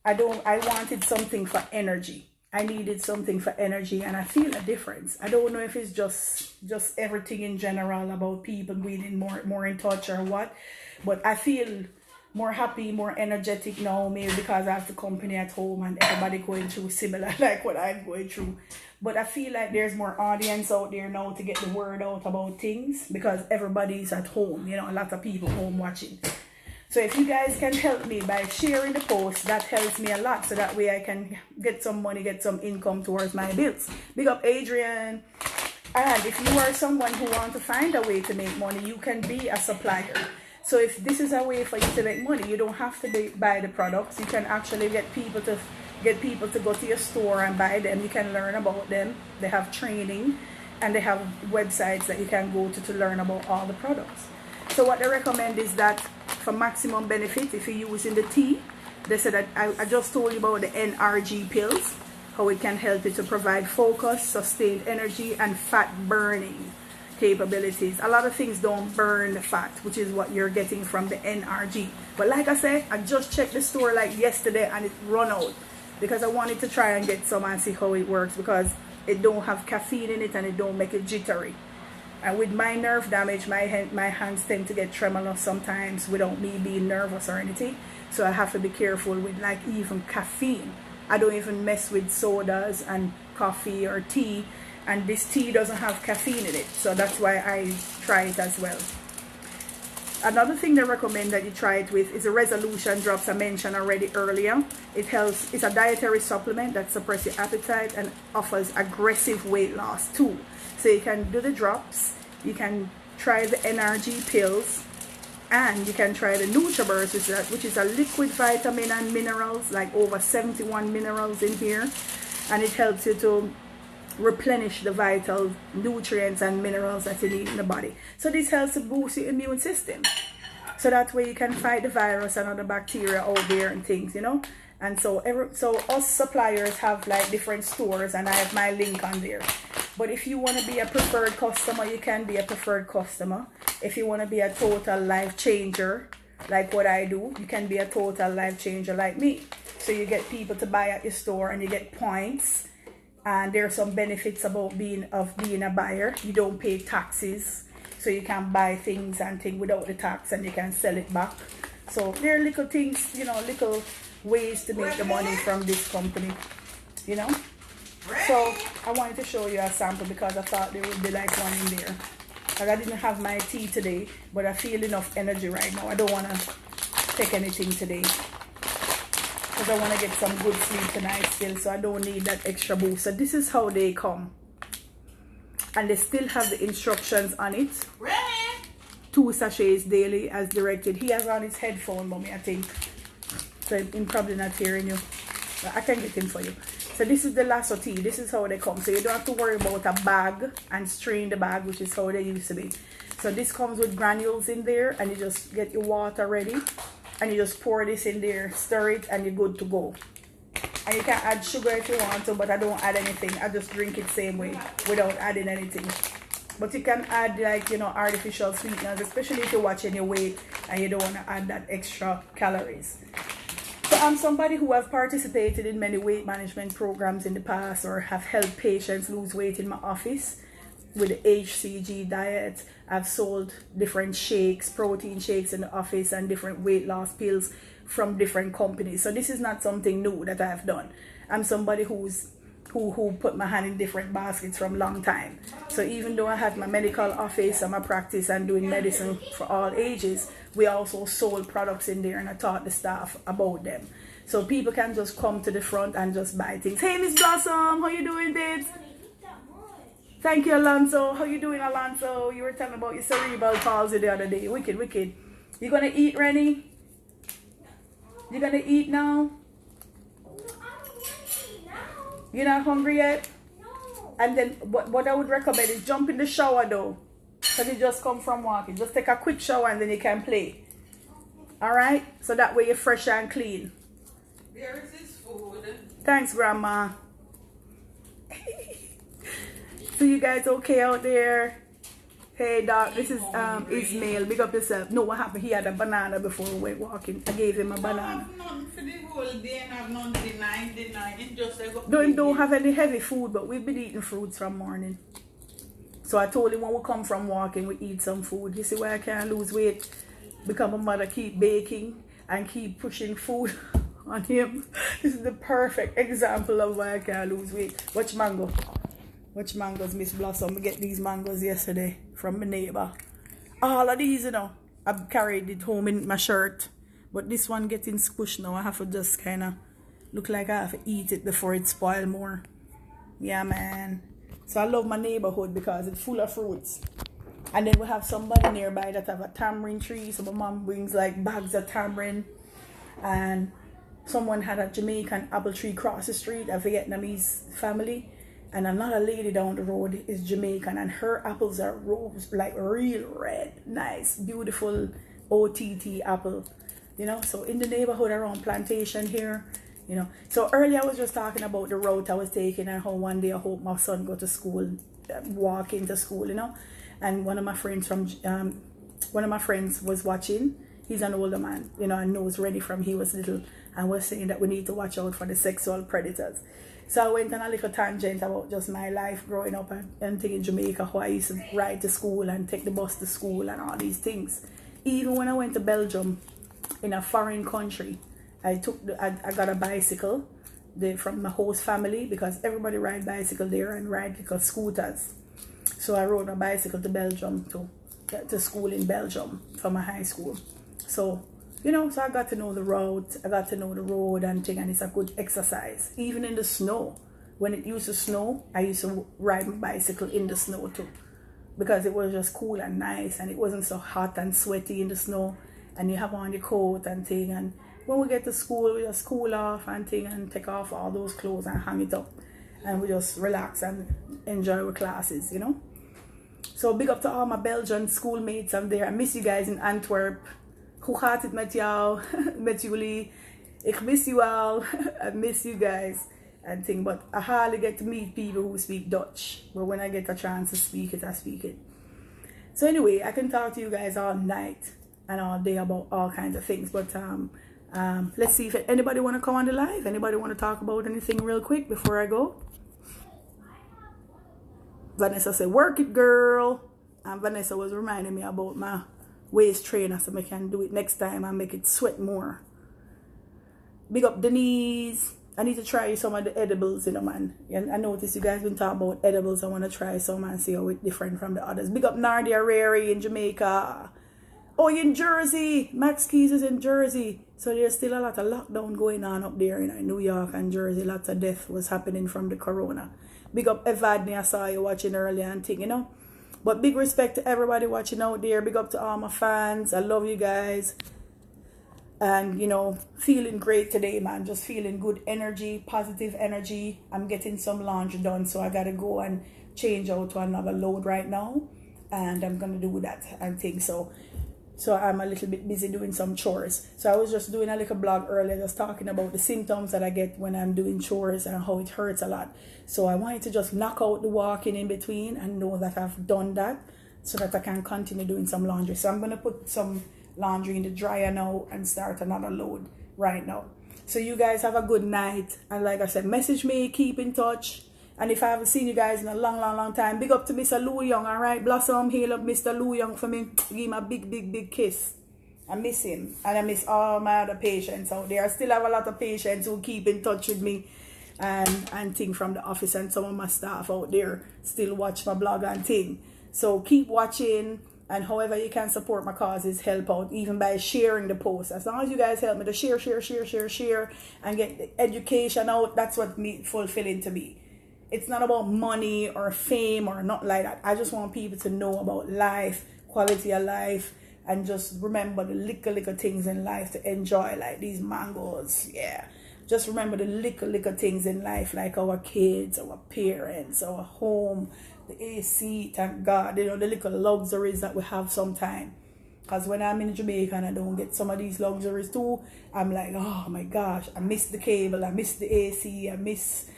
Speaker 1: I wanted something for energy. I needed something for energy, and I feel a difference. I don't know if it's just everything in general about people being more in touch or what, but I feel more happy, more energetic now, maybe because I have the company at home and everybody going through similar like what I'm going through. But I feel like there's more audience out there now to get the word out about things, because everybody's at home, a lot of people home watching. So if you guys can help me by sharing the post, that helps me a lot, so that way I can get some money, get some income towards my bills. Big up Adrian. And if you are someone who wants to find a way to make money, you can be a supplier. So if this is a way for you to make money, you don't have to buy the products. You can actually get people to go to your store and buy them. You can learn about them. They have training. and they have websites that you can go to learn about all the products. So what they recommend is that for maximum benefit, if you're using the tea, they said that I just told you about the NRG pills, how it can help you to provide focus, sustained energy, and fat burning capabilities. A lot of things don't burn the fat, which is what you're getting from the NRG. But like I said, I just checked the store like yesterday and it run out, because I wanted to try and get some and see how it works, because it don't have caffeine in it and it don't make it jittery. And with my nerve damage, my hands tend to get tremulous sometimes without me being nervous or anything. So I have to be careful with like even caffeine. I don't even mess with sodas and coffee or tea, and this tea doesn't have caffeine in it, so that's why I try it as well. Another thing they recommend that you try it with is the resolution drops I mentioned already earlier. It helps, it's a dietary supplement that suppresses your appetite and offers aggressive weight loss too. So you can do the drops, you can try the NRG pills, and you can try the NOWWW, which is a liquid vitamin and minerals, like over 71 minerals in here, and it helps you to replenish the vital nutrients and minerals that you need in the body. So this helps to boost your immune system, so that way you can fight the virus and other bacteria out there and things, you know. And so us suppliers have like different stores, and I have my link on there. But if you want to be a preferred customer, you can be a preferred customer. If you want to be a total life changer like what I do, you can be a total life changer like me. So you get people to buy at your store and you get points, and there are some benefits about being a buyer. You don't pay taxes, so you can buy things without the tax, and you can sell it back. So there are little things, you know, little ways to make the money from this company, you know. So I wanted to show you a sample because I thought there would be like one in there. Like I didn't have my tea today, but I feel enough energy right now. I don't want to take anything today, because I want to get some good sleep tonight still, so I don't need that extra boost. So this is how they come, and they still have the instructions on it. 2 sachets daily as directed. He has on his headphone, mommy, I think, so I'm probably not hearing you, but I can get him for you. So this is the lasso tea. This is how they come. So you don't have to worry about a bag and strain the bag, which is how they used to be. So this comes with granules in there, and you just get your water ready, and you just pour this in there, stir it, and you're good to go. And you can add sugar if you want to, but I don't add anything. I just drink it same way without adding anything. But you can add, like, you know, artificial sweeteners, especially if you're watching your weight and you don't want to add that extra calories. So I'm somebody who have participated in many weight management programs in the past, or have helped patients lose weight in my office with the HCG diet. I've sold different shakes, protein shakes in the office, and different weight loss pills from different companies. So this is not something new that I've done. I'm somebody who put my hand in different baskets from a long time. So even though I have my medical office and my practice and doing medicine for all ages, we also sold products in there, and I taught the staff about them. So people can just come to the front and just buy things. Hey, Miss Blossom, how you doing, babes? Thank you, Alonso. How you doing, Alonso? You were telling me about your cerebral palsy the other day. Wicked, wicked. You gonna eat, Rennie? You gonna eat now? You're not hungry yet? No. And then what I would recommend is jump in the shower though, because you just come from walking. Just take a quick shower and then you can play. Alright? So that way you're fresh and clean.
Speaker 3: There is his food.
Speaker 1: Thanks, Grandma. So you guys okay out there? Hey, Doc, this is Ismail. Big up yourself. No, what happened? He had a banana before we went walking. I gave him a banana.
Speaker 3: None for the whole day, and have none the night. It just like
Speaker 1: Don't have any heavy food, but we've been eating fruits from morning. So I told him when we come from walking, we eat some food. You see why I can't lose weight? Become a mother, keep baking and keep pushing food on him. This is the perfect example of why I can't lose weight. Watch mango. Which mangoes, Miss Blossom? We get these mangoes yesterday from my neighbor. All of these, you know, I've carried it home in my shirt. But this one getting squished now. I have to just kind of look like I have to eat it before it spoil more. Yeah, man. So I love my neighborhood because it's full of fruits. And then we have somebody nearby that have a tamarind tree. So my mom brings like bags of tamarind. And someone had a Jamaican apple tree across the street, a Vietnamese family. And another lady down the road is Jamaican, and her apples are rose, like real red, nice, beautiful OTT apple, you know. So in the neighborhood around Plantation here, you know. So earlier I was just talking about the route I was taking and how one day I hope my son go to school, walk into school, you know. And one of my friends was watching. He's an older man, you know, and knows already from he was little, and was saying that we need to watch out for the sexual predators. So I went on a little tangent about just my life growing up and in Jamaica, how I used to ride to school and take the bus to school and all these things. Even when I went to Belgium, in a foreign country, I got a bicycle from my host family, because everybody ride bicycle there and ride little scooters. So I rode my bicycle to Belgium to get to school in Belgium for my high school. So, you know, so I got to know the route, I got to know the road and thing, and it's a good exercise. Even in the snow, when it used to snow, I used to ride my bicycle in the snow too, because it was just cool and nice, and it wasn't so hot and sweaty in the snow, and you have on your coat and thing. And when we get to school, we just cool off and thing and take off all those clothes and hang it up, and we just relax and enjoy our classes, you know. So big up to all my Belgian schoolmates out there. I miss you guys in Antwerp. Hoe gaat het met jou? Met jullie? Ik miss you all. I miss you guys and thing. But I hardly get to meet people who speak Dutch. But when I get a chance to speak it, I speak it. So anyway, I can talk to you guys all night and all day about all kinds of things. But let's see if anybody want to come on the live. Anybody want to talk about anything real quick before I go? Vanessa said, work it, girl. And Vanessa was reminding me about my waist trainer, so I can do it next time and make it sweat more. Big up Denise. I need to try some of the edibles, you know, man. I noticed you guys been talking about edibles. I want to try some and see how it's different from the others. Big up Nardia Rary in Jamaica. Oh, you're in Jersey. Max Keys is in Jersey. So there's still a lot of lockdown going on up there in New York and Jersey. Lots of death was happening from the corona. Big up Evadne, I saw you watching earlier and thing, you know. But big respect to everybody watching out there. Big up to all my fans. I love you guys. And, you know, feeling great today, man. Just feeling good energy, positive energy. I'm getting some laundry done, so I got to go and change out to another load right now. And I'm going to do that and things. So I'm a little bit busy doing some chores. So I was just doing a little blog earlier, just talking about the symptoms that I get when I'm doing chores and how it hurts a lot. So I wanted to just knock out the walking in between and know that I've done that so that I can continue doing some laundry. So I'm going to put some laundry in the dryer now and start another load right now. So you guys have a good night. And like I said, message me, keep in touch. And if I haven't seen you guys in a long time, big up to Mr. Lou Young, all right? Blossom, hail up Mr. Lou Young for me. Give him a big kiss. I miss him. And I miss all my other patients out there. I still have a lot of patients who keep in touch with me and thing from the office, and some of my staff out there still watch my blog and thing. So keep watching, and however you can support my causes, help out, even by sharing the post. As long as you guys help me to share and get the education out, that's what me fulfilling to me. It's not about money or fame or not like that. I just want people to know about life, quality of life, and just remember the little things in life to enjoy, like these mangoes. Yeah, just remember the little things in life, like our kids, our parents, our home, the AC, thank God, you know, the little luxuries that we have sometimes. Because when I'm in Jamaica and I don't get some of these luxuries too, I'm like, oh my gosh, I miss the cable, I miss the AC, I miss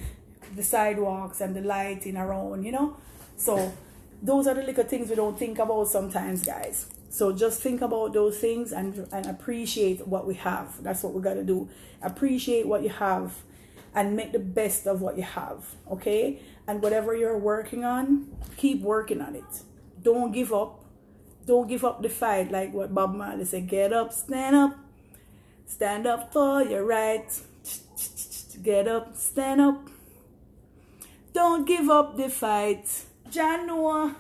Speaker 1: the sidewalks and the lighting around, you know. So those are the little things we don't think about sometimes, guys. So just think about those things and appreciate what we have. That's what we got to do. Appreciate what you have and make the best of what you have, okay? And whatever you're working on, keep working on it. Don't give up. Don't give up the fight, like what Bob Marley said. Get up, stand up for your rights. Get up, stand up. Don't give up the fight. Jah,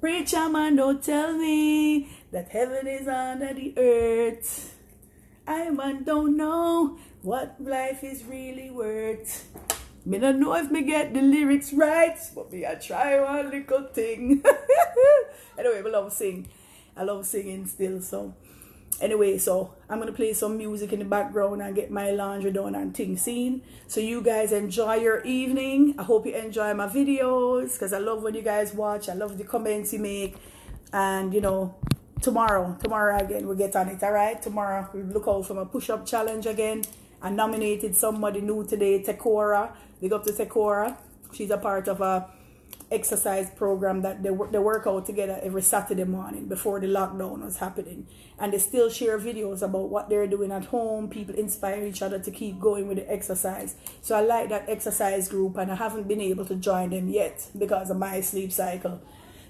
Speaker 1: preacher man, don't tell me that heaven is under the earth. I man don't know what life is really worth. Me don't know if me get the lyrics right, but me I try one little thing. Anyway, I love singing still. So Anyway, so I'm gonna play some music in the background and get my laundry done and things seen. So you guys enjoy your evening. I hope you enjoy my videos, because I love when you guys watch. I love the comments you make. And you know, tomorrow again we'll get on it. All right, tomorrow we look out for my push-up challenge again. I nominated somebody new today, Tekora. Big up to Tekora. She's a part of a exercise program that they work out together every Saturday morning before the lockdown was happening, and they still share videos about what they're doing at home. People inspire each other to keep going with the exercise. So I like that exercise group, and I haven't been able to join them yet because of my sleep cycle.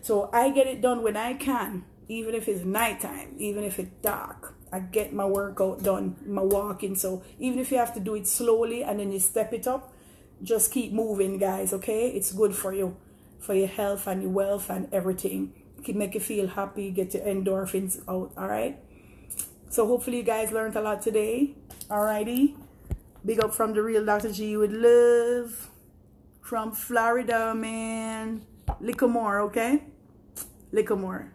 Speaker 1: So I get it done when I can, even if it's nighttime, even if it's dark. I get my workout done, my walking. So even if you have to do it slowly and then you step it up, just keep moving, guys, okay? It's good for you, for your health and your wealth and everything. Can make you feel happy, get your endorphins out, all right? So hopefully you guys learned a lot today, alrighty? Big up from the real Dr. G with love from Florida, man. Lick more, okay? Lick more.